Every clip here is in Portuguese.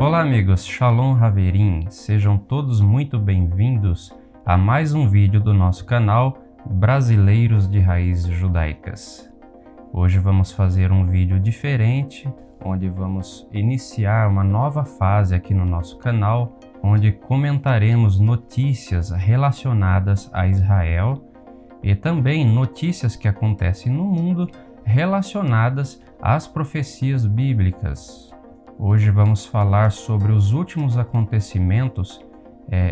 Olá amigos, Shalom Haverim, sejam todos muito bem-vindos a mais um vídeo do nosso canal Brasileiros de Raízes Judaicas. Hoje vamos fazer um vídeo diferente, onde vamos iniciar uma nova fase aqui no nosso canal, onde comentaremos notícias relacionadas a Israel e também notícias que acontecem no mundo relacionadas às profecias bíblicas. Hoje vamos falar sobre os últimos acontecimentos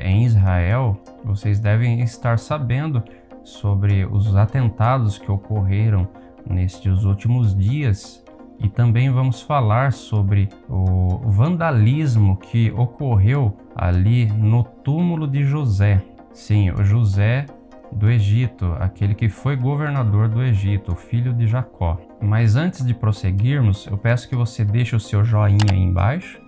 em Israel. Vocês devem estar sabendo sobre os atentados que ocorreram nestes últimos dias e também vamos falar sobre o vandalismo que ocorreu ali no túmulo de José. Sim, o José do Egito, aquele que foi governador do Egito, o filho de Jacó. Mas antes de prosseguirmos, eu peço que você deixe o seu joinha aí embaixo.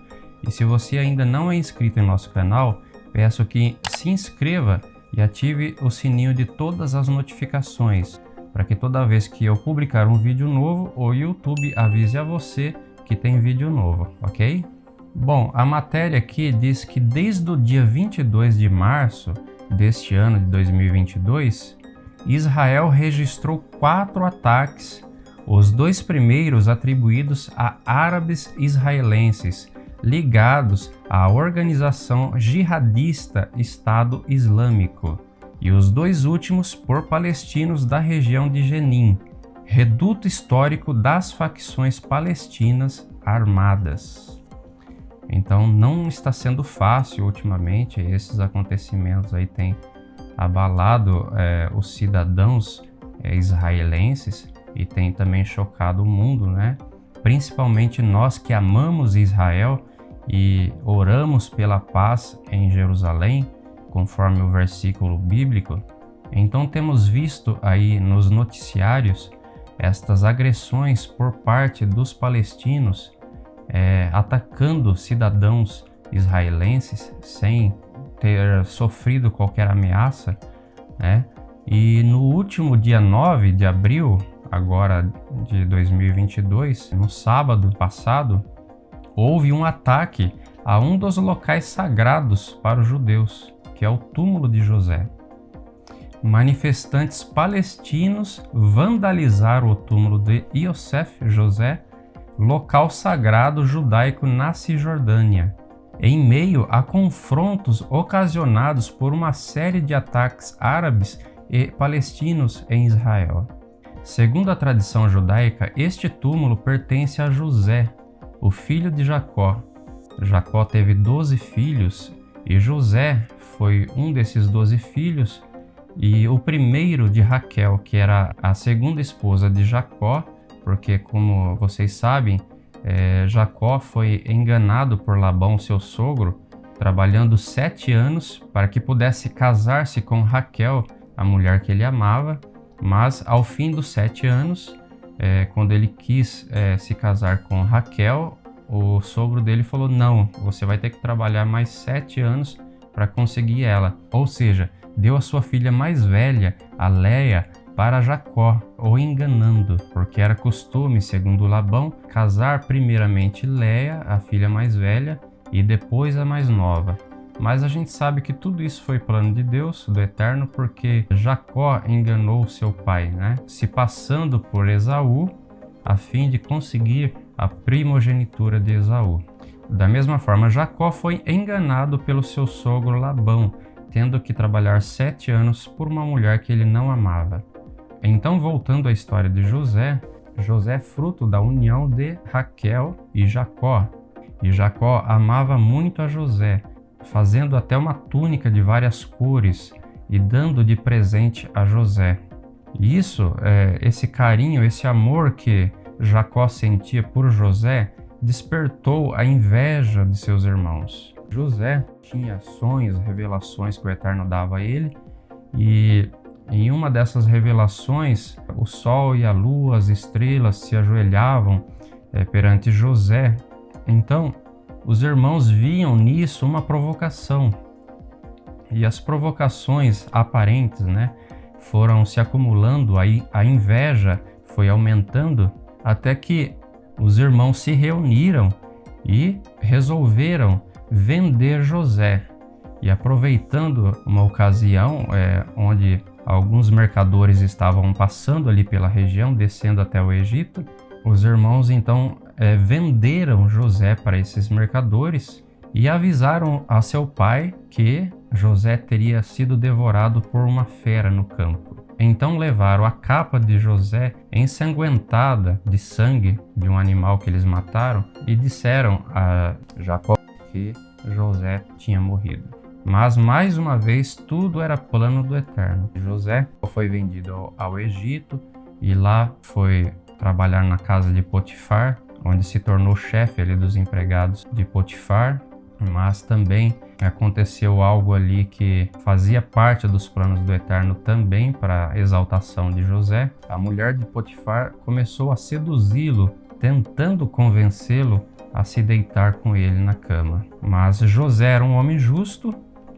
E se você ainda não é inscrito em nosso canal, peço que se inscreva e ative o sininho de todas as notificações, para que toda vez que eu publicar um vídeo novo, o YouTube avise a você que tem vídeo novo, ok? Bom, a matéria aqui diz que desde o dia 22 de março deste ano de 2022, Israel registrou 4 ataques, os 2 primeiros atribuídos a árabes israelenses ligados à organização jihadista Estado Islâmico, e os 2 últimos por palestinos da região de Jenin, reduto histórico das facções palestinas armadas. Então não está sendo fácil ultimamente, esses acontecimentos aí têm abalado os cidadãos israelenses e tem também chocado o mundo, né? Principalmente nós que amamos Israel e oramos pela paz em Jerusalém, conforme o versículo bíblico. Então temos visto aí nos noticiários estas agressões por parte dos palestinos atacando cidadãos israelenses sem ter sofrido qualquer ameaça, né? E no último dia 9 de abril, agora de 2022, no sábado passado, houve um ataque a um dos locais sagrados para os judeus, que é o túmulo de José. Manifestantes palestinos vandalizaram o túmulo de Yosef José, local sagrado judaico na Cisjordânia, em meio a confrontos ocasionados por uma série de ataques árabes e palestinos em Israel. Segundo a tradição judaica, este túmulo pertence a José, o filho de Jacó. Jacó teve 12 filhos e José foi um desses 12 filhos e o primeiro de Raquel, que era a segunda esposa de Jacó, porque, como vocês sabem, Jacó foi enganado por Labão, seu sogro, trabalhando 7 anos para que pudesse casar-se com Raquel, a mulher que ele amava, mas ao fim dos 7 anos, quando ele quis se casar com Raquel, o sogro dele falou: não, você vai ter que trabalhar mais 7 anos para conseguir ela. Ou seja, deu a sua filha mais velha, a Léia, para Jacó, o enganando, porque era costume, segundo Labão, casar primeiramente Léia, a filha mais velha, e depois a mais nova. Mas a gente sabe que tudo isso foi plano de Deus, do Eterno, porque Jacó enganou seu pai, né? Se passando por Esaú, a fim de conseguir a primogenitura de Esaú. Da mesma forma, Jacó foi enganado pelo seu sogro Labão, tendo que trabalhar 7 anos por uma mulher que ele não amava. Então, voltando à história de José, José é fruto da união de Raquel e Jacó. E Jacó amava muito a José, fazendo até uma túnica de várias cores e dando de presente a José. E isso, esse carinho, esse amor que Jacó sentia por José, despertou a inveja de seus irmãos. José tinha sonhos, revelações que o Eterno dava a ele, e em uma dessas revelações, o sol e a lua, as estrelas se ajoelhavam perante José. Então, os irmãos viam nisso uma provocação. E as provocações aparentes, né, foram se acumulando, aí a inveja foi aumentando, até que os irmãos se reuniram e resolveram vender José. E aproveitando uma ocasião onde alguns mercadores estavam passando ali pela região, descendo até o Egito, os irmãos então venderam José para esses mercadores e avisaram a seu pai que José teria sido devorado por uma fera no campo. Então levaram a capa de José ensanguentada de sangue de um animal que eles mataram e disseram a Jacó que José tinha morrido. Mas mais uma vez tudo era plano do Eterno. José foi vendido ao Egito e lá foi trabalhar na casa de Potifar, onde se tornou chefe ali dos empregados de Potifar. Mas também aconteceu algo ali que fazia parte dos planos do Eterno também para a exaltação de José. A mulher de Potifar começou a seduzi-lo, tentando convencê-lo a se deitar com ele na cama. Mas José era um homem justo,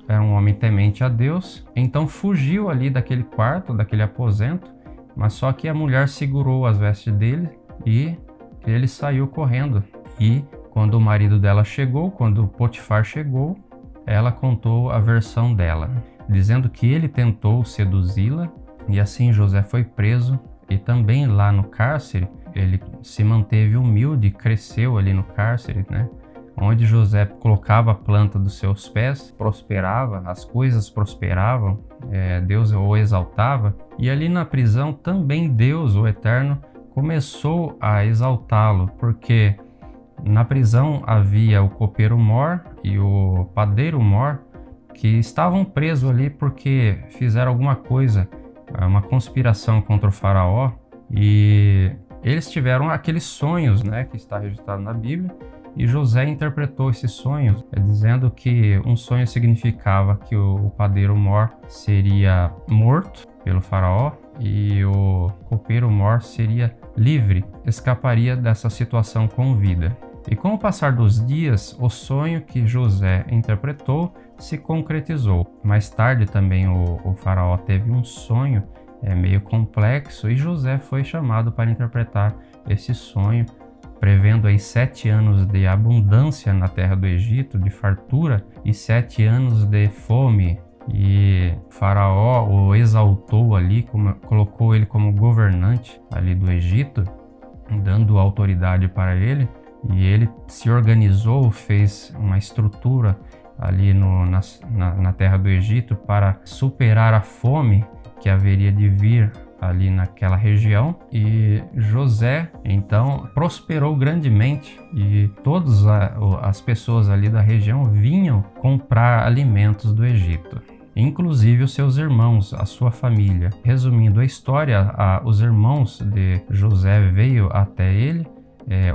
era um homem temente a Deus, então fugiu ali daquele quarto, daquele aposento, mas só que a mulher segurou as vestes dele e ele saiu correndo. E quando o marido dela chegou, quando Potifar chegou, ela contou a versão dela, dizendo que ele tentou seduzi-la e assim José foi preso. E também lá no cárcere, ele se manteve humilde, cresceu ali no cárcere, né? Onde José colocava a planta dos seus pés, prosperava, as coisas prosperavam, Deus o exaltava. E ali na prisão também Deus, o Eterno, começou a exaltá-lo, porque na prisão havia o copeiro Mor e o padeiro Mor, que estavam presos ali porque fizeram alguma coisa, uma conspiração contra o faraó, e eles tiveram aqueles sonhos, né, que está registrado na Bíblia. E José interpretou esses sonhos, dizendo que um sonho significava que o padeiro Mor seria morto pelo faraó e o copeiro Mor seria livre, escaparia dessa situação com vida. E com o passar dos dias, o sonho que José interpretou se concretizou. Mais tarde também o faraó teve um sonho meio complexo e José foi chamado para interpretar esse sonho, prevendo aí 7 anos de abundância na terra do Egito, de fartura, e 7 anos de fome. E o faraó o exaltou ali, colocou ele como governante ali do Egito, dando autoridade para ele. E ele se organizou, fez uma estrutura ali na terra do Egito para superar a fome que haveria de vir ali naquela região. E José então prosperou grandemente e todas as pessoas ali da região vinham comprar alimentos do Egito, inclusive os seus irmãos, a sua família. Resumindo a história, os irmãos de José veio até ele,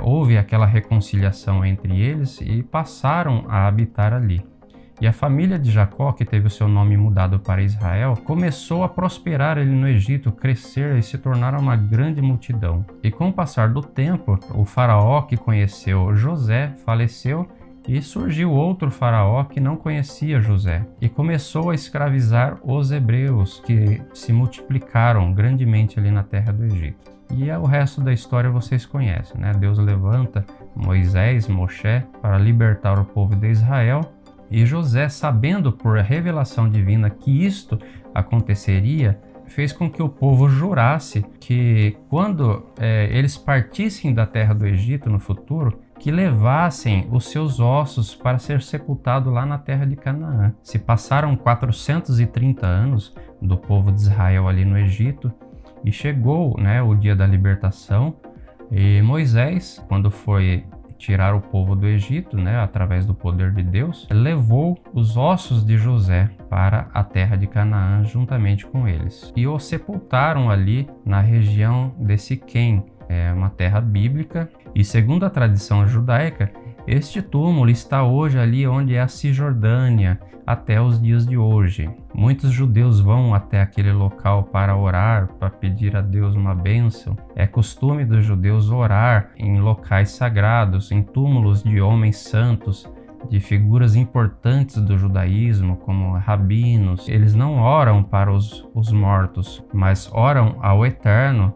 houve aquela reconciliação entre eles e passaram a habitar ali. E a família de Jacó, que teve o seu nome mudado para Israel, começou a prosperar ali no Egito, crescer e se tornar uma grande multidão. E com o passar do tempo, o faraó que conheceu José faleceu e surgiu outro faraó que não conhecia José e começou a escravizar os hebreus, que se multiplicaram grandemente ali na terra do Egito. E o resto da história vocês conhecem, né? Deus levanta Moisés, Moshe, para libertar o povo de Israel. E José, sabendo por revelação divina que isto aconteceria, fez com que o povo jurasse que quando eles partissem da terra do Egito no futuro, que levassem os seus ossos para ser sepultado lá na terra de Canaã. Se passaram 430 anos do povo de Israel ali no Egito e chegou, né, o dia da libertação, e Moisés, quando foi tirar o povo do Egito, né, através do poder de Deus, levou os ossos de José para a terra de Canaã juntamente com eles. E o sepultaram ali na região de Siquém, uma terra bíblica. E segundo a tradição judaica, este túmulo está hoje ali onde é a Cisjordânia, até os dias de hoje. Muitos judeus vão até aquele local para orar, para pedir a Deus uma bênção. É costume dos judeus orar em locais sagrados, em túmulos de homens santos, de figuras importantes do judaísmo, como rabinos. Eles não oram para os mortos, mas oram ao Eterno,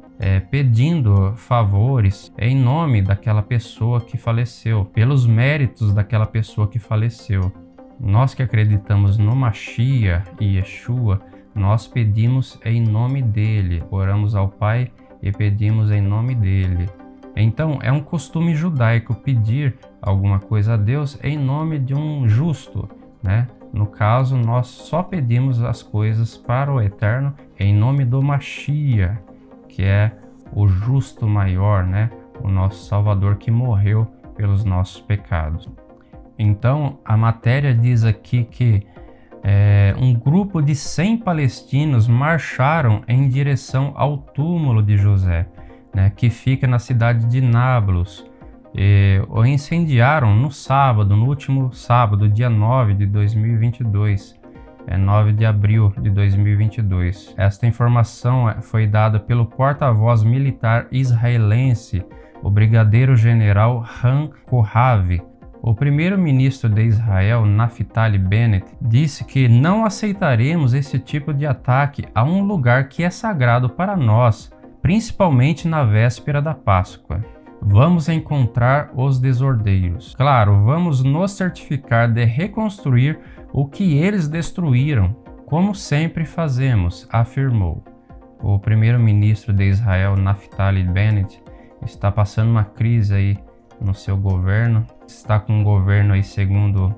pedindo favores em nome daquela pessoa que faleceu, pelos méritos daquela pessoa que faleceu. Nós que acreditamos no Mashiach e Yeshua, nós pedimos em nome dele, oramos ao Pai e pedimos em nome dele. Então, é um costume judaico pedir alguma coisa a Deus em nome de um justo, né? No caso, nós só pedimos as coisas para o Eterno em nome do Mashiach, que é o justo maior, né? O nosso Salvador que morreu pelos nossos pecados. Então, a matéria diz aqui que um grupo de 100 palestinos marcharam em direção ao túmulo de José, né, que fica na cidade de Nablus. O incendiaram no último sábado, dia 9 de 2022, 9 de abril de 2022. Esta informação foi dada pelo porta-voz militar israelense, o brigadeiro-general Han Kohavi. O primeiro-ministro de Israel, Naftali Bennett, disse que não aceitaremos esse tipo de ataque a um lugar que é sagrado para nós, principalmente na véspera da Páscoa. Vamos encontrar os desordeiros. Claro, vamos nos certificar de reconstruir o que eles destruíram, como sempre fazemos, afirmou. O primeiro-ministro de Israel, Naftali Bennett, está passando uma crise aí no seu governo. Está com um governo aí, segundo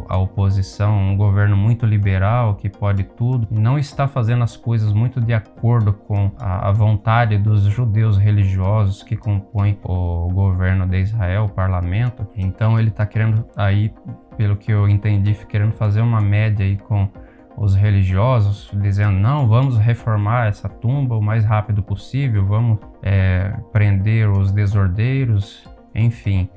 a oposição, um governo muito liberal, que pode tudo, e não está fazendo as coisas muito de acordo com a vontade dos judeus religiosos que compõem o governo de Israel, o parlamento. Então ele está querendo aí, pelo que eu entendi, querendo fazer uma média aí com os religiosos, dizendo: não, vamos reformar essa tumba o mais rápido possível, vamos prender os desordeiros. Enfim,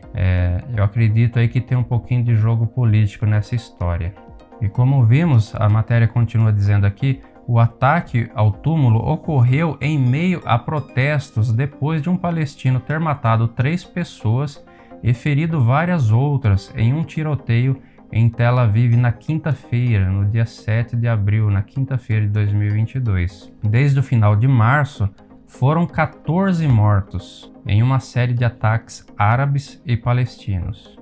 eu acredito aí que tem um pouquinho de jogo político nessa história. E como vimos, a matéria continua dizendo aqui, o ataque ao túmulo ocorreu em meio a protestos depois de um palestino ter matado 3 pessoas e ferido várias outras em um tiroteio em Tel Aviv na quinta-feira, no dia 7 de abril, na quinta-feira de 2022. Desde o final de março, foram 14 mortos em uma série de ataques árabes e palestinos.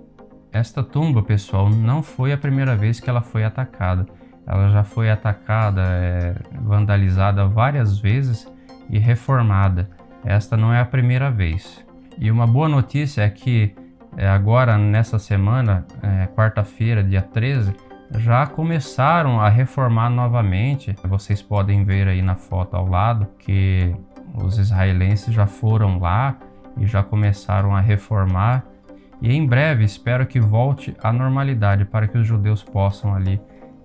Esta tumba, pessoal, não foi a primeira vez que ela foi atacada. Ela já foi atacada, vandalizada várias vezes e reformada. Esta não é a primeira vez. E uma boa notícia é que agora, nessa semana, quarta-feira, dia 13, já começaram a reformar novamente. Vocês podem ver aí na foto ao lado que os israelenses já foram lá e já começaram a reformar, e em breve espero que volte à normalidade para que os judeus possam ali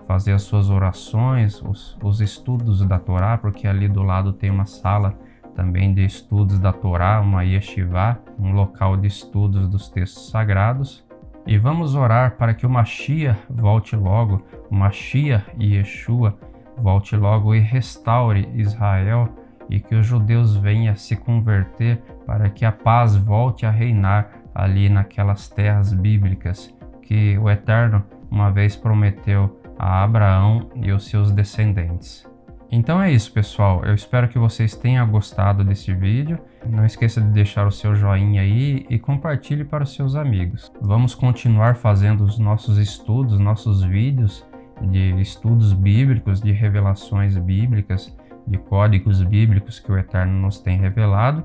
fazer as suas orações, os estudos da Torá, porque ali do lado tem uma sala também de estudos da Torá, uma yeshivá, um local de estudos dos textos sagrados. E vamos orar para que o Mashiach volte logo, o Mashiach e Yeshua volte logo e restaure Israel, e que os judeus venham se converter para que a paz volte a reinar ali naquelas terras bíblicas que o Eterno uma vez prometeu a Abraão e os seus descendentes. Então é isso, pessoal. Eu espero que vocês tenham gostado desse vídeo. Não esqueça de deixar o seu joinha aí e compartilhe para os seus amigos. Vamos continuar fazendo os nossos estudos, nossos vídeos de estudos bíblicos, de revelações bíblicas, de códigos bíblicos que o Eterno nos tem revelado,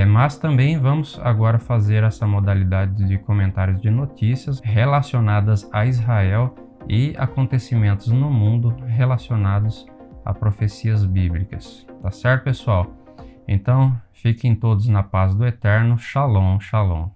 mas também vamos agora fazer essa modalidade de comentários de notícias relacionadas a Israel e acontecimentos no mundo relacionados a profecias bíblicas. Tá certo, pessoal? Então, fiquem todos na paz do Eterno. Shalom, shalom.